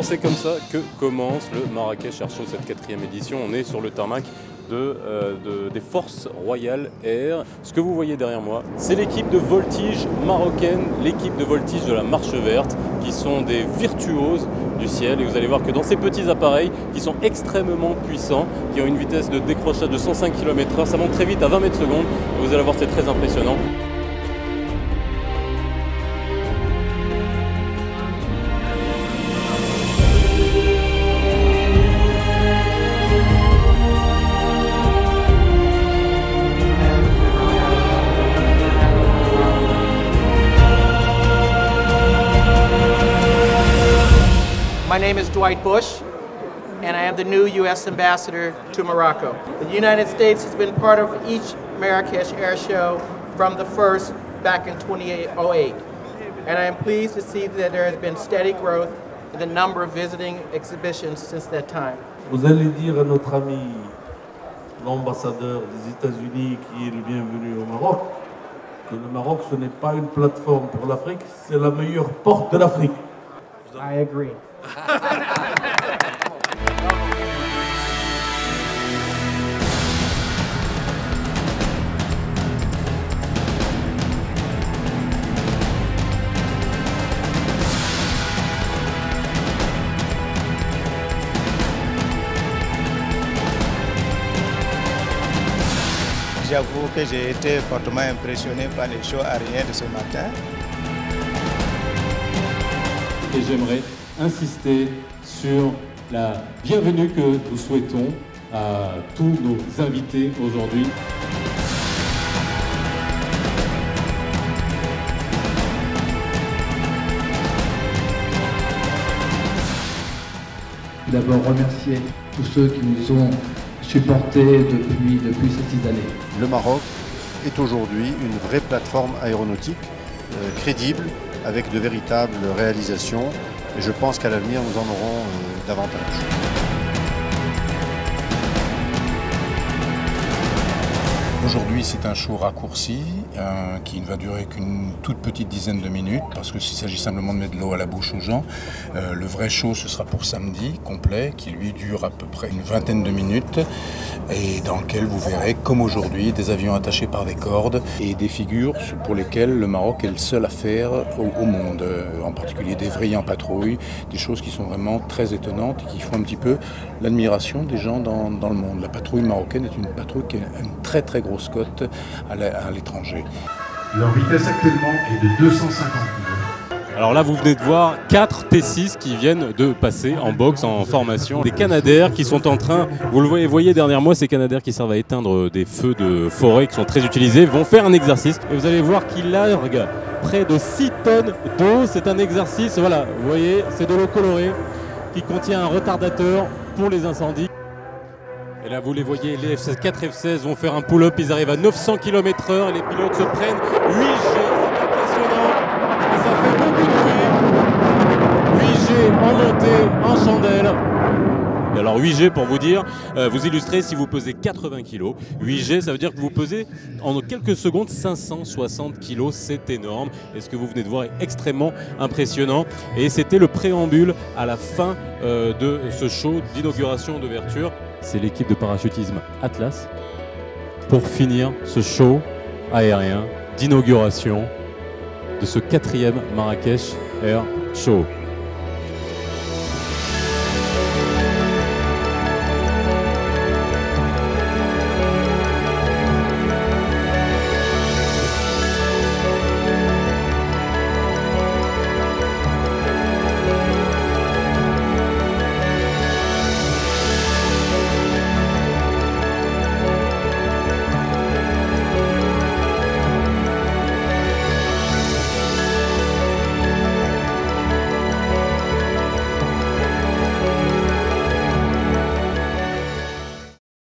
Bonjour, c'est comme ça que commence le Marrakech Air Show, cette 4e édition. On est sur le tarmac des Forces Royales Air. Ce que vous voyez derrière moi, c'est l'équipe de voltige marocaine, l'équipe de voltige de la Marche Verte, qui sont des virtuoses du ciel. Et vous allez voir que dans ces petits appareils, qui sont extrêmement puissants, qui ont une vitesse de décrochage de 105 km/h, ça monte très vite à 20 mètres secondes. Et vous allez voir, c'est très impressionnant. My name is Dwight Bush, and I am the new U.S. Ambassador to Morocco. The United States has been part of each Marrakech Air Show from the first back in 2008. And I am pleased to see that there has been steady growth in the number of visiting exhibitions since that time. Vous allez dire à notre ami, l'ambassadeur des États-Unis qui est le bienvenu au Maroc, que le Maroc, ce n'est pas une plateforme pour l'Afrique, c'est la meilleure porte de l'Afrique. I agree. J'avoue que j'ai été fortement impressionné par les shows aériens de ce matin. Et j'aimerais insister sur la bienvenue que nous souhaitons à tous nos invités aujourd'hui. D'abord remercier tous ceux qui nous ont supportés depuis ces 6 années. Le Maroc est aujourd'hui une vraie plateforme aéronautique crédible, avec de véritables réalisations, et je pense qu'à l'avenir nous en aurons davantage. Aujourd'hui, c'est un show raccourci qui ne va durer qu'une toute petite dizaine de minutes parce qu'il s'agit simplement de mettre de l'eau à la bouche aux gens. Le vrai show, ce sera pour samedi, complet, qui lui dure à peu près une vingtaine de minutes et dans lequel vous verrez, comme aujourd'hui, des avions attachés par des cordes et des figures pour lesquelles le Maroc est le seul à faire au monde, en particulier des vrilles en patrouille, des choses qui sont vraiment très étonnantes et qui font un petit peu l'admiration des gens dans le monde. La patrouille marocaine est une patrouille qui a une très très grosse cote à l'étranger. Leur vitesse actuellement est de 250 km. Alors là, vous venez de voir 4 T6 qui viennent de passer en boxe, en formation. Des canadaires qui sont en train, vous le voyez derrière moi, ces canadaires qui servent à éteindre des feux de forêt qui sont très utilisés, vont faire un exercice. Et vous allez voir qu'ils larguent près de 6 tonnes d'eau. C'est un exercice, voilà, vous voyez, c'est de l'eau colorée qui contient un retardateur pour les incendies. Et là, vous les voyez, les F-16, 4 F-16 vont faire un pull-up, ils arrivent à 900 km/h et les pilotes se prennent 8G, c'est impressionnant, et ça fait beaucoup de bruit. 8G en montée, en chandelle. Et alors 8G, pour vous dire, vous illustrer, si vous pesez 80 kg, 8G, ça veut dire que vous pesez en quelques secondes 560 kg, c'est énorme. Et ce que vous venez de voir est extrêmement impressionnant. Et c'était le préambule à la fin de ce show d'inauguration d'ouverture. C'est l'équipe de parachutisme Atlas pour finir ce show aérien d'inauguration de ce 4e Marrakech Air Show.